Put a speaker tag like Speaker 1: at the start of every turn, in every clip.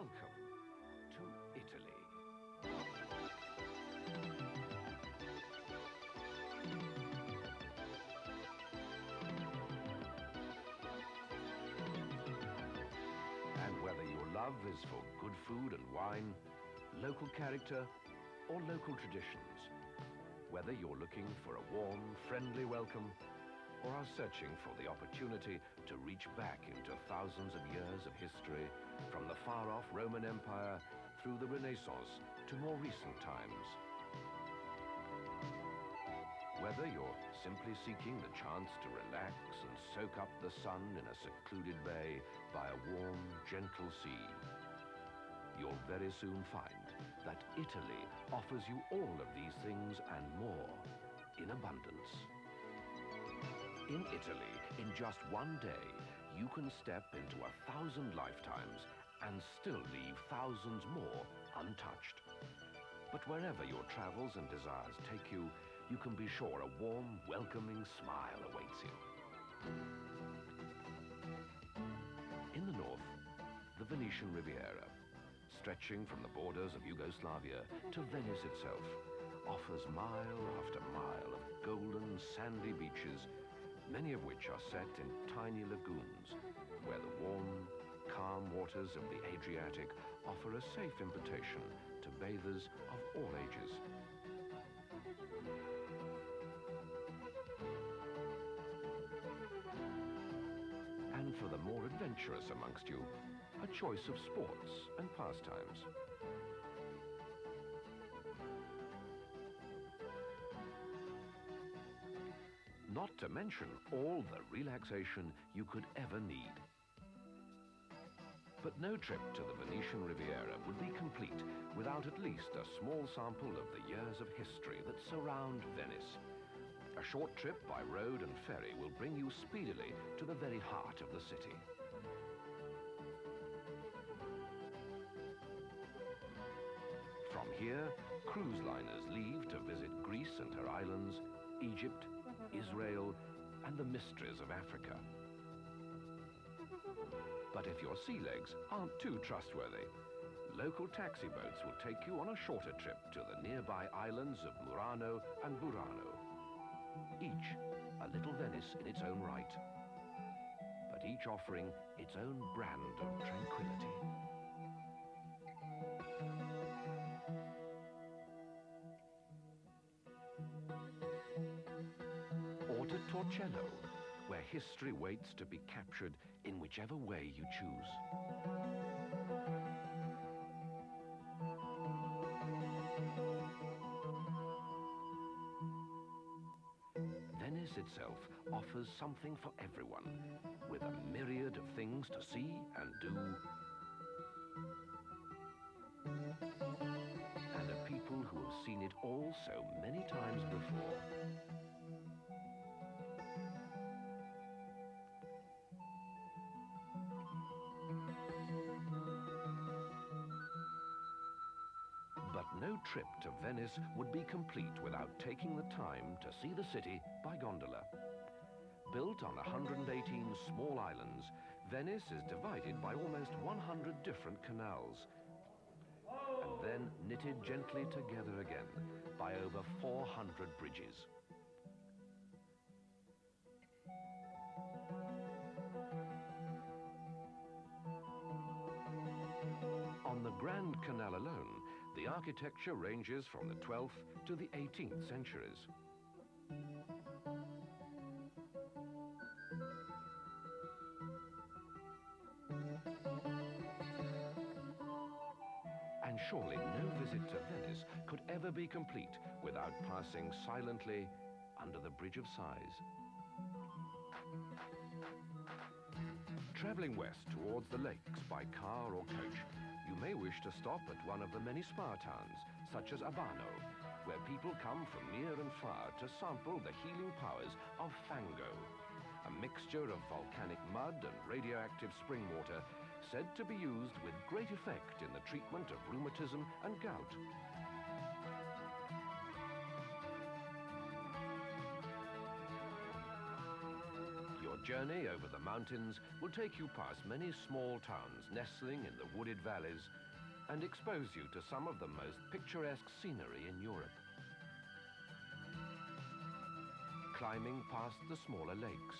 Speaker 1: Welcome to Italy. And whether your love is for good food and wine, local character, or local traditions, whether you're looking for a warm, friendly welcome, or are searching for the opportunity to reach back into thousands of years of history, from the far-off Roman Empire through the Renaissance to more recent times. Whether you're simply seeking the chance to relax and soak up the sun in a secluded bay by a warm, gentle sea, you'll very soon find that Italy offers you all of these things and more in abundance. In Italy, in just one day, you can step into 1,000 lifetimes and still leave thousands more untouched. But wherever your travels and desires take you, you can be sure a warm, welcoming smile awaits you. In the north, the Venetian Riviera, stretching from the borders of Yugoslavia to Venice itself, offers mile after mile of golden, sandy beaches, many of which are set in tiny lagoons, where the warm, calm waters of the Adriatic offer a safe invitation to bathers of all ages. And for the more adventurous amongst you, a choice of sports and pastimes. Not to mention all the relaxation you could ever need. But no trip to the Venetian Riviera would be complete without at least a small sample of the years of history that surround Venice. A short trip by road and ferry will bring you speedily to the very heart of the city. From here, cruise liners leave to visit Greece and her islands, Egypt, Israel, and the mysteries of Africa. But if your sea legs aren't too trustworthy, local taxi boats will take you on a shorter trip to the nearby islands of Murano and Burano. Each a little Venice in its own right, but each offering its own brand of tranquility. Or to Torcello, where history waits to be captured in whichever way you choose. Venice itself offers something for everyone, with a myriad of things to see and do, and a people who have seen it all so many times before. But no trip to Venice would be complete without taking the time to see the city by gondola. Built on 118 small islands, Venice is divided by almost 100 different canals, and then knitted gently together again by over 400 bridges. On the Grand Canal alone, the architecture ranges from the 12th to the 18th centuries. And surely no visit to Venice could ever be complete without passing silently under the Bridge of Sighs. Traveling west towards the lakes by car or coach, you may wish to stop at one of the many spa towns, such as Abano, where people come from near and far to sample the healing powers of fango, a mixture of volcanic mud and radioactive spring water said to be used with great effect in the treatment of rheumatism and gout. Your journey over the mountains will take you past many small towns nestling in the wooded valleys and expose you to some of the most picturesque scenery in Europe. Climbing past the smaller lakes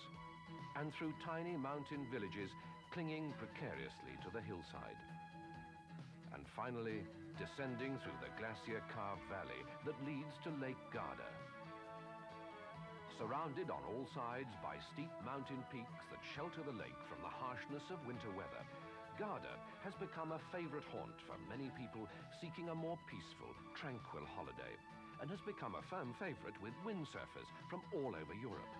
Speaker 1: and through tiny mountain villages clinging precariously to the hillside. And finally, descending through the glacier-carved valley that leads to Lake Garda. Surrounded on all sides by steep mountain peaks that shelter the lake from the harshness of winter weather, Garda has become a favorite haunt for many people seeking a more peaceful, tranquil holiday, and has become a firm favorite with windsurfers from all over Europe.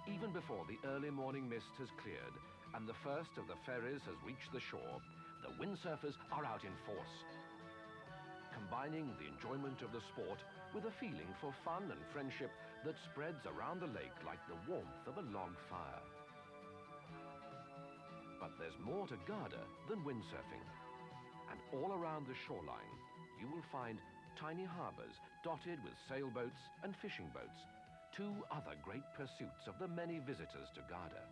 Speaker 1: Even before the early morning mist has cleared and the first of the ferries has reached the shore, the windsurfers are out in force, combining the enjoyment of the sport with a feeling for fun and friendship that spreads around the lake like the warmth of a log fire. But there's more to Garda than windsurfing. And all around the shoreline, you will find tiny harbors dotted with sailboats and fishing boats, two other great pursuits of the many visitors to Garda.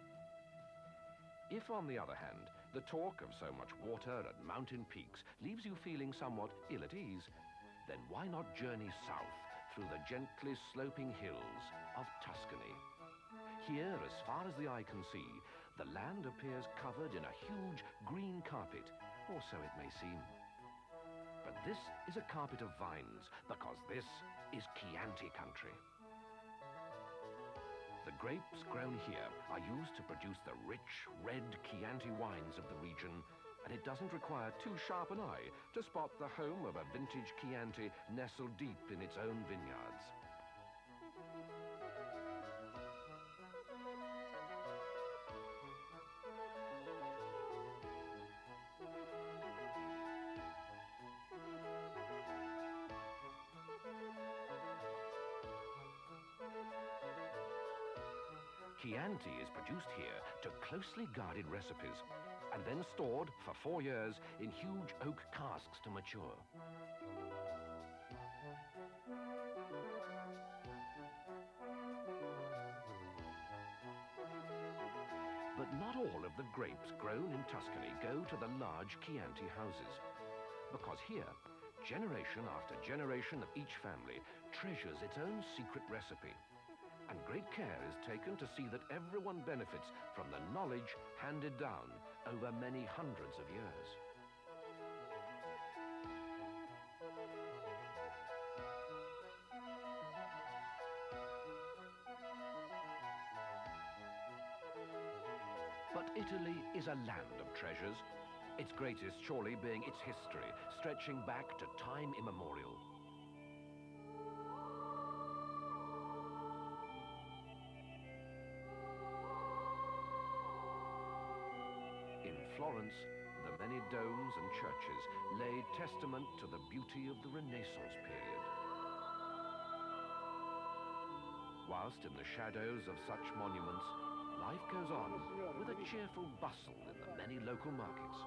Speaker 1: If, on the other hand, the talk of so much water and mountain peaks leaves you feeling somewhat ill at ease, then why not journey south through the gently sloping hills of Tuscany? Here, as far as the eye can see, the land appears covered in a huge green carpet, or so it may seem. But this is a carpet of vines, because this is Chianti country. The grapes grown here are used to produce the rich, red Chianti wines of the region, and it doesn't require too sharp an eye to spot the home of a vintage Chianti nestled deep in its own vineyards. Chianti is produced here to closely guarded recipes and then stored for 4 years in huge oak casks to mature. But not all of the grapes grown in Tuscany go to the large Chianti houses, because here, generation after generation of each family treasures its own secret recipe. And great care is taken to see that everyone benefits from the knowledge handed down over many hundreds of years. But Italy is a land of treasures, its greatest surely being its history, stretching back to time immemorial. In Florence, the many domes and churches lay testament to the beauty of the Renaissance period. Whilst in the shadows of such monuments, life goes on with a cheerful bustle in the many local markets.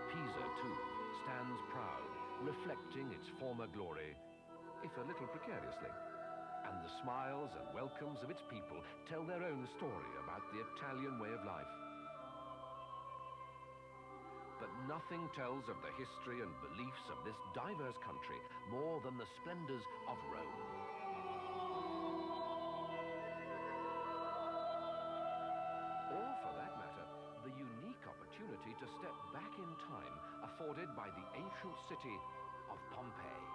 Speaker 1: Pisa, too, stands proud, reflecting its former glory, if a little precariously. And the smiles and welcomes of its people tell their own story about the Italian way of life. But nothing tells of the history and beliefs of this diverse country more than the splendors of Rome. Or, for that matter, the unique opportunity to step back in time afforded by the ancient city of Pompeii.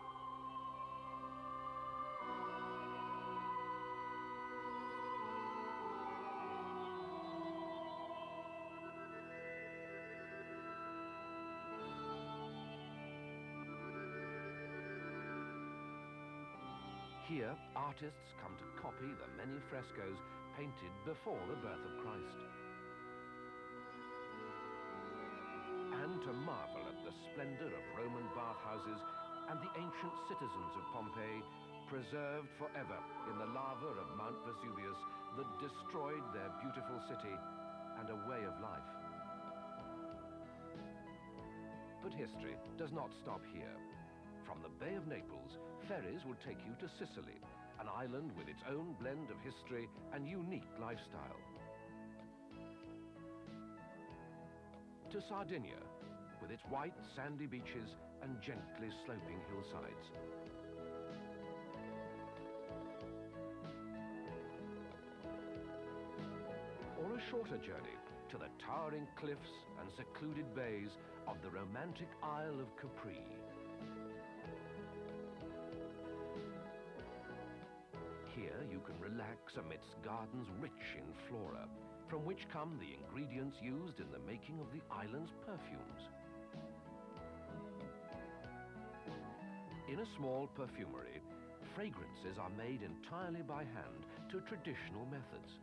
Speaker 1: Here, artists come to copy the many frescoes painted before the birth of Christ. And to marvel at the splendor of Roman bathhouses and the ancient citizens of Pompeii, preserved forever in the lava of Mount Vesuvius that destroyed their beautiful city and a way of life. But history does not stop here. From the Bay of Naples, ferries will take you to Sicily, an island with its own blend of history and unique lifestyle. To Sardinia, with its white sandy beaches and gently sloping hillsides. Or a shorter journey to the towering cliffs and secluded bays of the romantic Isle of Capri. Here you can relax amidst gardens rich in flora, from which come the ingredients used in the making of the island's perfumes. In a small perfumery, fragrances are made entirely by hand to traditional methods.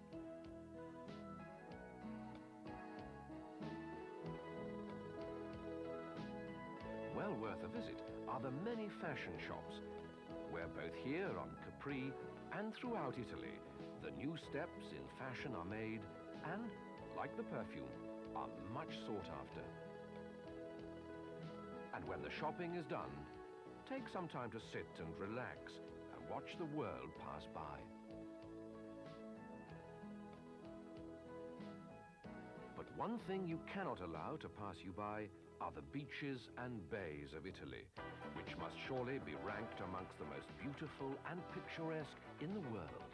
Speaker 1: Well worth a visit are the many fashion shops, where both here on Capri and throughout Italy, the new steps in fashion are made and, like the perfume, are much sought after. And when the shopping is done, take some time to sit and relax and watch the world pass by. But one thing you cannot allow to pass you by are the beaches and bays of Italy, which must surely be ranked amongst the most beautiful and picturesque in the world.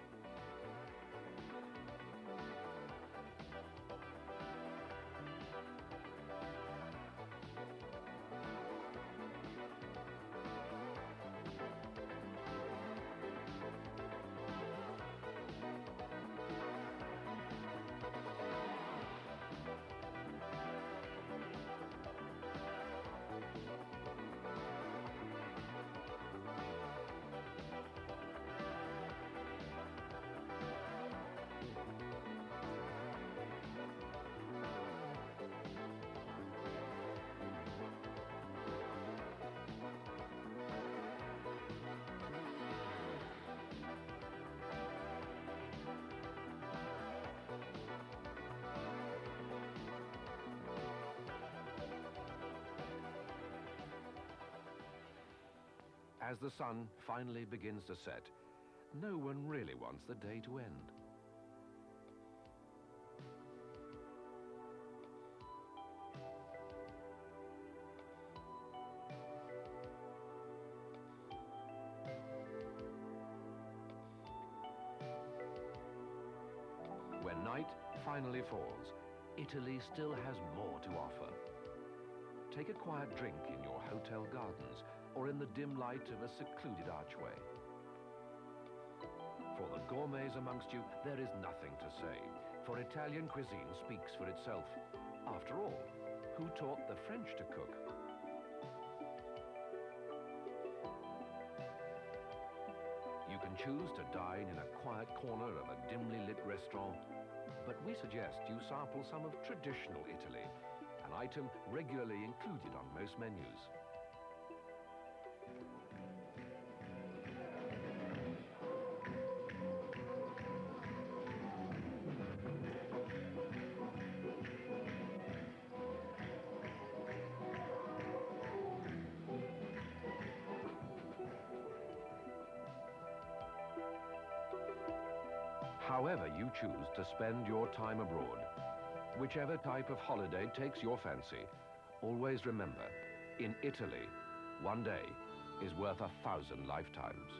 Speaker 1: As the sun finally begins to set, no one really wants the day to end. When night finally falls, Italy still has more to offer. Take a quiet drink in your hotel gardens or in the dim light of a secluded archway. For the gourmets amongst you, there is nothing to say, for Italian cuisine speaks for itself. After all, who taught the French to cook? You can choose to dine in a quiet corner of a dimly lit restaurant, but we suggest you sample some of traditional Italy, an item regularly included on most menus. However you choose to spend your time abroad, whichever type of holiday takes your fancy, always remember, in Italy, one day is worth 1,000 lifetimes.